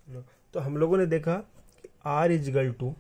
चलो, तो हम लोगों ने देखा कि R is equal to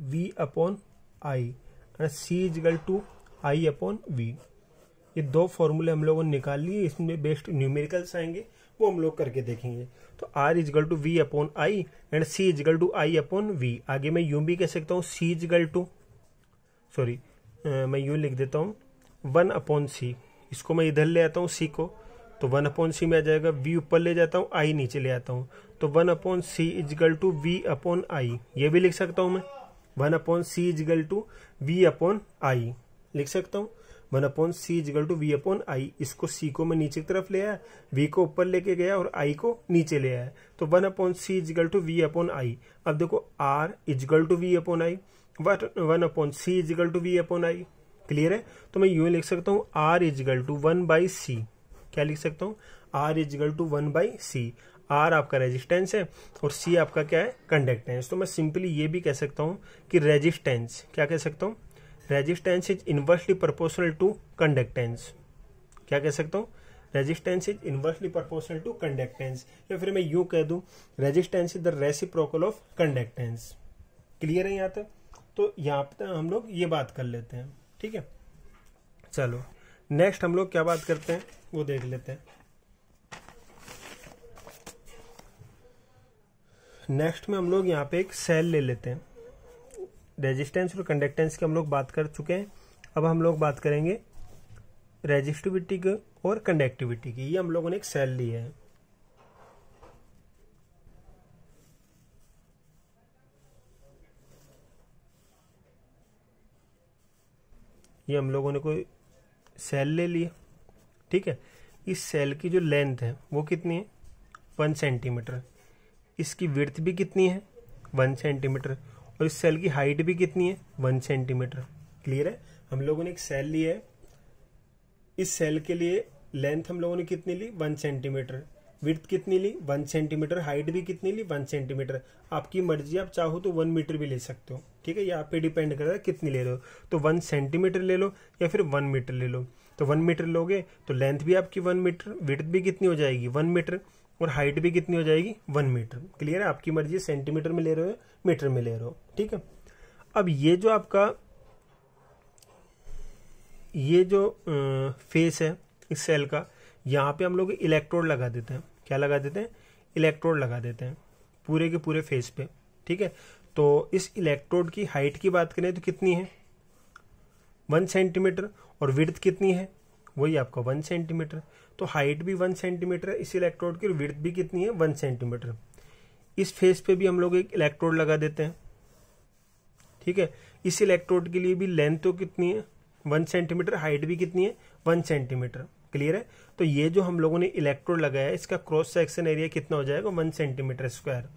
V upon I और C is equal to I upon V। ये दो फॉर्मूले हम लोगों ने निकाल लिए, इसमें बेस्ट न्यूमेरिकल्स आएंगे, वो हम लोग करके देखेंगे। तो R is equal to V upon I and C is equal to I upon V। आगे मैं यूं भी कह सकता हूँ C इजगल टू, सॉरी मैं यूं लिख देता हूँ 1 अपॉन C। इसको मैं इधर ले आता हूँ C को, तो 1 अपॉन C में आ जाएगा। V ऊपर ले जाता हूँ, I नीचे ले आता हूँ, तो 1 upon C is equal to V upon I। ये भी लिख सकता हूँ मैं 1 upon C is equal to V upon I लिख सकता हूँ। 1 upon C is equal to V upon I। इसको C को मैं नीचे की तरफ ले आया, V को ऊपर लेके गया और I को नीचे ले आया, तो 1 upon C is equal to V upon I। अब देखो R is equal to V upon I, 1 upon C is equal to V upon I। Clear है? तो मैं यूं लिख सकता हूँ R is equal to 1 by C। क्या लिख सकता हूँ? R is equal to 1 by C। R आपका रेजिस्टेंस है और C आपका क्या है? कंडक्टेंस। तो मैं सिंपली ये भी कह सकता हूँ कि रेजिस्टेंस, क्या कह सकता हूँ? Resistance is inversely proportional to conductance. क्या कह सकता हूँ? Resistance is inversely proportional to conductance, या फिर मैं यूं कह दूं resistance is the reciprocal of conductance. Clear है यहाँ तक? तो यहाँ पे हम लोग ये बात कर लेते हैं, ठीक है। चलो नेक्स्ट हम लोग क्या बात करते हैं वो देख लेते हैं। नेक्स्ट में हम लोग यहाँ पे एक सेल ले लेते हैं। रेजिस्टेंस और कंडक्टेंस की हम लोग बात कर चुके हैं, अब हम लोग बात करेंगे रेजिस्टिविटी की और कंडक्टिविटी की। ये हम लोगों ने एक सेल लिया है, ये हम लोगों ने कोई सेल ले लिया, ठीक है। इस सेल की जो लेंथ है वो कितनी है? 1 सेंटीमीटर। इसकी विड्थ भी कितनी है? 1 सेंटीमीटर। और इस सेल की हाइट भी कितनी है? 1 सेंटीमीटर। क्लियर है? हम लोगों ने एक सेल लिया है, इस सेल के लिए लेंथ हम लोगों ने कितनी ली? 1 सेंटीमीटर। विड्थ कितनी ली? 1 सेंटीमीटर। हाइट भी कितनी ली? 1 सेंटीमीटर। आपकी मर्जी, आप चाहो तो 1 मीटर भी ले सकते हो, ठीक है। ये आप पे डिपेंड कर रहा है कितनी ले रहे हो, तो 1 सेंटीमीटर ले लो या फिर 1 मीटर ले लो। तो 1 मीटर लोगे तो लेंथ भी आपकी 1 मीटर, विड्थ भी कितनी हो जाएगी? 1 मीटर, और हाइट भी कितनी हो जाएगी? 1 मीटर। क्लियर है? आपकी मर्जी, सेंटीमीटर में ले रहे हो मीटर में ले रहे हो, ठीक है। अब ये जो आपका ये जो फेस है इस सेल का, यहाँ पे हम लोग इलेक्ट्रोड लगा देते हैं। क्या लगा देते हैं? इलेक्ट्रोड लगा देते हैं पूरे के पूरे फेस पे, ठीक है। तो इस इलेक्ट्रोड की हाइट की बात करें तो कितनी है? 1 सेंटीमीटर। और विड्थ कितनी है? वही आपका 1 सेंटीमीटर। तो हाइट भी 1 सेंटीमीटर है इस इलेक्ट्रोड की, और विड्थ भी कितनी है? 1 सेंटीमीटर। इस फेस पे भी हम लोग एक इलेक्ट्रोड लगा देते हैं, ठीक है। इस इलेक्ट्रोड के लिए भी लेंथ तो कितनी है? 1 सेंटीमीटर। हाइट भी कितनी है? 1 सेंटीमीटर। क्लियर है? तो ये जो हम लोगों ने इलेक्ट्रोड लगाया है, इसका क्रॉस सेक्शन एरिया कितना हो जाएगा? 1 सेंटीमीटर स्क्वायर।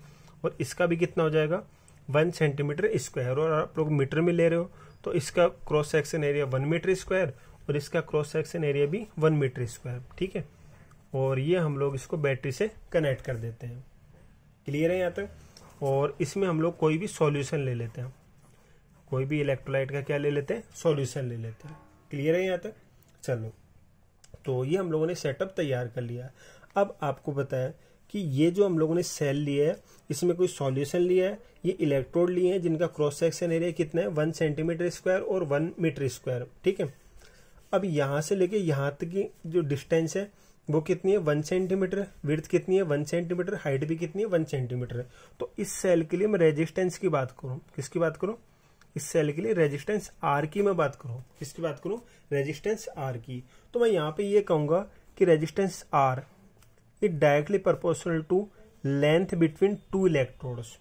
और इसका भी कितना हो जाएगा? 1 सेंटीमीटर स्क्वायर। और आप लोग मीटर में ले रहे हो तो इसका cross section area 1 metre square और इसका क्रॉस सेक्शन एरिया भी 1 मीटर स्क्वायर, ठीक है। और ये हम लोग इसको बैटरी से कनेक्ट कर देते हैं। क्लियर है यहाँ तक? और इसमें हम लोग कोई भी सॉल्यूशन ले लेते हैं, कोई भी इलेक्ट्रोलाइट का क्या ले लेते हैं? सॉल्यूशन ले लेते हैं। क्लियर है यहाँ तक? चलो, तो ये हम लोगों ने सेटअप तैयार कर लिया। अब आपको पता है कि ये जो हम लोगों ने सेल लिया है, इसमें कोई सॉल्यूशन लिया है, ये इलेक्ट्रोड लिए हैं जिनका क्रॉस सेक्शन एरिया कितना है? 1 सेंटीमीटर स्क्वायर और 1 मीटर स्क्वायर, ठीक है। अब यहाँ से लेके यहाँ तक की जो डिस्टेंस है वो कितनी है? 1 सेंटीमीटर। विड्थ कितनी है? 1 सेंटीमीटर। हाइट भी कितनी है? 1 सेंटीमीटर। तो इस सेल के लिए मैं रेजिस्टेंस की बात करूँ, किसकी बात करूँ? इस सेल के लिए रेजिस्टेंस R की मैं बात करूँ, किसकी बात करूँ? रेजिस्टेंस R की। तो मैं यहाँ पे ये कहूंगा कि resistance R is directly proportional to length between 2 electrodes.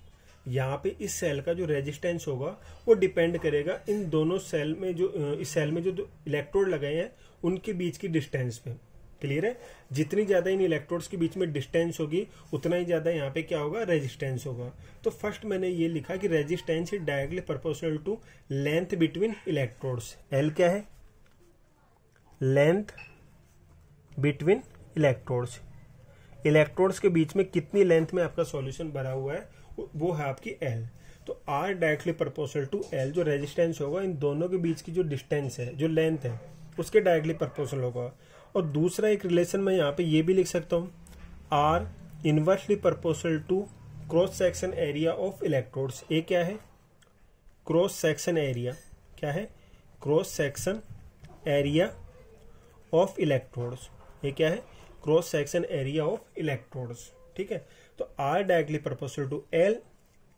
यहाँ पे इस सेल का जो रेजिस्टेंस होगा वो डिपेंड करेगा इन दोनों सेल में, जो इस सेल में जो इलेक्ट्रोड लगाए हैं उनके बीच की डिस्टेंस पे। क्लियर है? जितनी ज्यादा इन इलेक्ट्रोड्स के बीच में डिस्टेंस होगी उतना ही ज्यादा यहाँ पे क्या होगा? रेजिस्टेंस होगा। तो फर्स्ट मैंने ये लिखा कि resistance is directly proportional to length between electrodes. L क्या है? Length between electrodes. इलेक्ट्रोड्स के बीच में कितनी लेंथ में आपका सॉल्यूशन भरा हुआ है वो है आपकी एल। तो R directly proportional to L, जो रेजिस्टेंस होगा इन दोनों के बीच की जो डिस्टेंस है, जो लेंथ है, उसके डायरेक्टली प्रोपोर्शनल होगा। और दूसरा एक रिलेशन मैं यहाँ पे ये भी लिख सकता हूँ, R inversely proportional to cross section area of electrodes. ये क्या है? Cross section area. क्या है? Cross section area of electrodes. ये क्या है? Cross section area of electrodes. ठीक है, तो R directly proportional to L,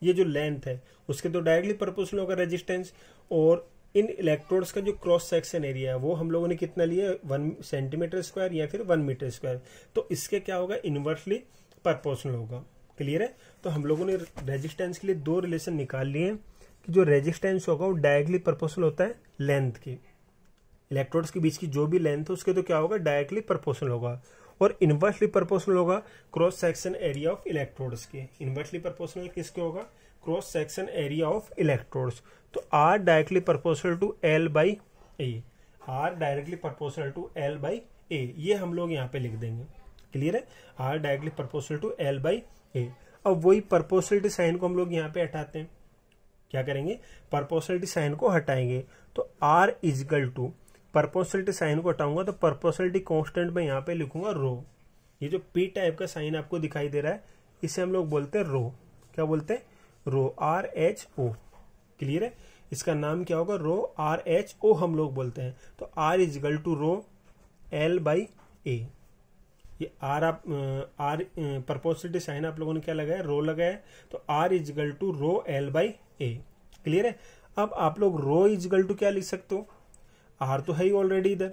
ये जो लेंथ है उसके तो डायरेक्टली प्रोपोर्शनल होगा रेजिस्टेंस, और इन इलेक्ट्रोड्स का जो क्रॉस सेक्शन एरिया है वो हम लोगों ने कितना लिया, 1 सेंटीमीटर स्क्वायर या फिर 1 मीटर स्क्वायर, तो इसके क्या होगा, इनवर्सली प्रोपोर्शनल होगा। क्लियर है? तो हम लोगों ने रेजिस्टेंस के लिए दो रिलेशन निकाल लिए हैं कि जो रेजिस्टेंस होगा वो डायरेक्टली प्रोपोर्शनल होता है लेंथ की, इलेक्ट्रोड्स के बीच की जो भी लेंथ है उसके तो क्या होगा, डायरेक्टली प्रोपोर्शनल होगा, और इनवर्सली प्रोपोर्शनल होगा cross section area of electrodes के। इनवर्सली प्रोपोर्शनल किसके होगा? Cross section area of electrodes. तो R directly proportional to L by A, R directly proportional to L by A, ये हम लोग यहाँ पे लिख देंगे। क्लियर है? R directly proportional to L by A. अब वही प्रोपोर्शनलिटी साइन को हम लोग यहाँ पे हटाते हैं। क्या करेंगे? प्रोपोर्शनलिटी साइन को हटाएंगे, तो R is equal to, proportionality sign को हटाऊंगा तो प्रोपोर्शनलिटी कांस्टेंट में यहाँ पे लिखूंगा रो। ये जो पी टाइप का साइन आपको दिखाई दे रहा है इसे हम लोग बोलते हैं रो। क्या बोलते हैं? रो, आर एच ओ। क्लियर है? इसका नाम क्या होगा? रो, आर एच ओ हम लोग बोलते हैं। तो R is equal to rho L by A. ये आर आप आर प्रोपोर्शनलिटी साइन आप लोगों ने क्या लगाया? रो लगाया, तो R is equal to rho L by A. Clear है? अब आप लोग रो इजकल टू क्या लिख सकते हो? आर तो है ही ऑलरेडी इधर,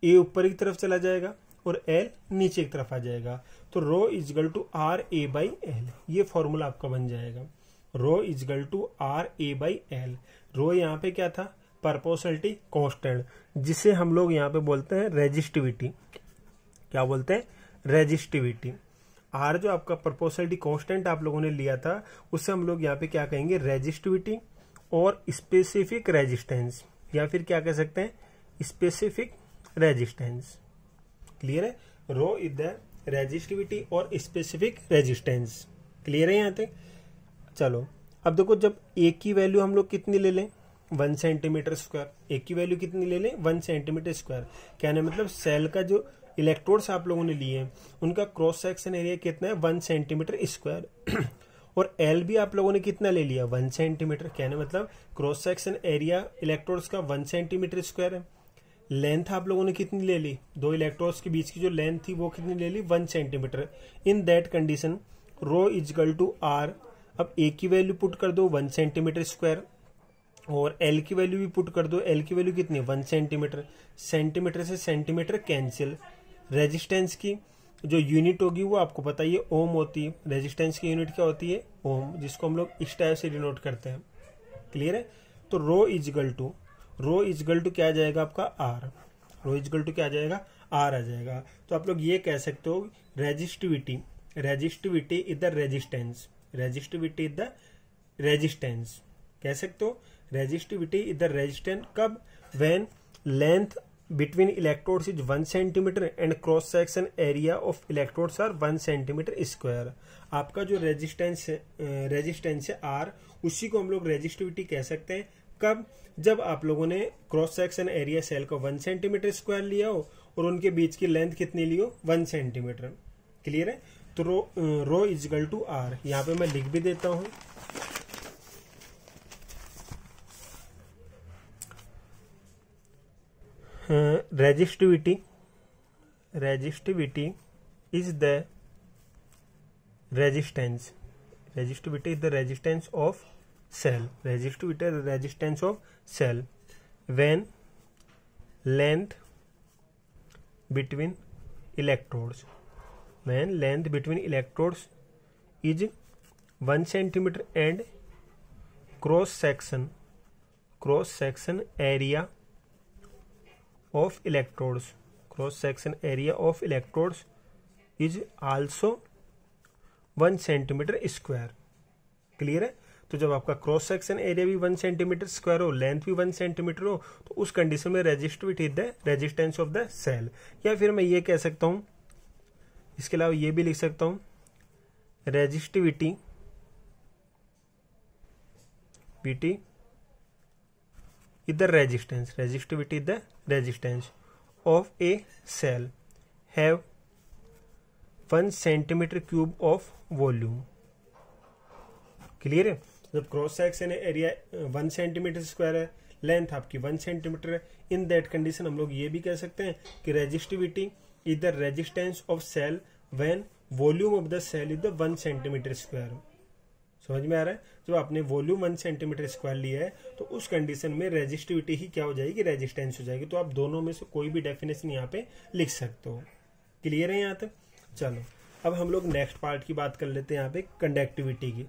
ए ऊपर की तरफ चला जाएगा और एल नीचे की तरफ आ जाएगा, तो rho is equal to R A by L, ये फॉर्मूला आपका बन जाएगा। Rho is equal to R A by L. Rho यहाँ पे क्या था? प्रोपोर्शनलिटी कांस्टेंट, जिसे हम लोग यहाँ पे बोलते हैं रेजिस्टिविटी। क्या बोलते हैं? रेजिस्टिविटी। आर जो आपका प्रोपोर्शनलिटी कांस्टेंट आप लोगों ने लिया था उससे हम लोग यहाँ पे क्या कहेंगे? रेजिस्टिविटी और स्पेसिफिक रेजिस्टेंस, या फिर क्या कह सकते हैं? Specific resistance. क्लियर है? रो इज द रेजिस्टिविटी और स्पेसिफिक रेजिस्टेंस। क्लियर है यहाँ तक? चलो अब देखो, जब ए की वैल्यू हम लोग कितनी ले लें? 1 सेंटीमीटर स्क्वायर। ए की वैल्यू कितनी ले लें? 1 सेंटीमीटर स्क्वायर। कहने मतलब सेल का जो इलेक्ट्रोड्स आप लोगों ने लिए हैं उनका क्रॉस सेक्शन एरिया कितना है? 1 सेंटीमीटर स्क्वायर। और एल भी आप लोगों ने कितना ले लिया? 1 सेंटीमीटर। कहने मतलब क्रॉस सेक्शन एरिया इलेक्ट्रोड्स का 1 सेंटीमीटर स्क्वायर है। लेंथ आप लोगों ने कितनी ले ली? दो इलेक्ट्रोड्स के बीच की जो लेंथ थी वो कितनी ले ली? 1 centimetre. In that condition rho is equal to R. अब ए की वैल्यू पुट कर दो 1 सेंटीमीटर स्क्वायर, और एल की वैल्यू भी पुट कर दो। एल की वैल्यू कितनी है? 1 सेंटीमीटर। सेंटीमीटर से सेंटीमीटर कैंसिल। रेजिस्टेंस की जो यूनिट होगी वो आपको पता ही है, ओम होती है। रेजिस्टेंस की यूनिट क्या होती है? ओम, जिसको हम लोग इस टाइप से डिनोट करते हैं। क्लियर है? तो रो इजकल टू क्या आ जाएगा आपका? आर। रो इजकल टू क्या आ जाएगा? आर आ जाएगा। तो आप लोग ये कह सकते हो resistivity is the resistance. Resistivity is the resistance कह सकते हो। रेजिस्टिविटी इज द रेजिस्टेंस कब? When length between electrodes is 1 centimeter and cross section area of electrodes are 1 centimeter square। आपका जो रेजिस्टेंस है आर, उसी को हम लोग रेजिस्टिविटी कह सकते हैं। कब? जब आप लोगों ने क्रॉस सेक्शन एरिया सेल का 1 सेंटीमीटर स्क्वायर लिया हो और उनके बीच की लेंथ कितनी ली हो? 1 सेंटीमीटर। क्लियर है? तो रो इजकल टू आर, यहाँ पे मैं लिख भी देता हूं। resistivity is the resistance of cell when length between electrodes is 1 centimeter and cross section area of electrodes is also 1 centimetre square. Clear है? तो जब आपका क्रॉस सेक्शन एरिया भी 1 सेंटीमीटर स्क्वायर हो, लेंथ भी 1 सेंटीमीटर हो, तो उस कंडीशन में resistivity is the resistance of the cell. या फिर मैं ये कह सकता हूं, इसके अलावा ये भी लिख सकता हूं, resistivity is the resistance of a cell have 1 centimetre cube of volume. Clear है? जब cross section area 1 centimetre square है, लेंथ आपकी 1 सेंटीमीटर है, इन दैट कंडीशन हम लोग ये भी कह सकते हैं कि resistivity is the resistance of cell when volume of the cell is the 1 centimetre square. समझ में आ रहा है? जब आपने वॉल्यूम 1 सेंटीमीटर स्क्वायर लिया है तो उस कंडीशन में रेजिस्टिविटी ही क्या हो जाएगी, रेजिस्टेंस हो जाएगी। तो आप दोनों में से कोई भी डेफिनेशन यहाँ पे लिख सकते हो। क्लियर है यहाँ तक? चलो अब हम लोग नेक्स्ट पार्ट की बात कर लेते हैं यहाँ पे कंडक्टिविटी की।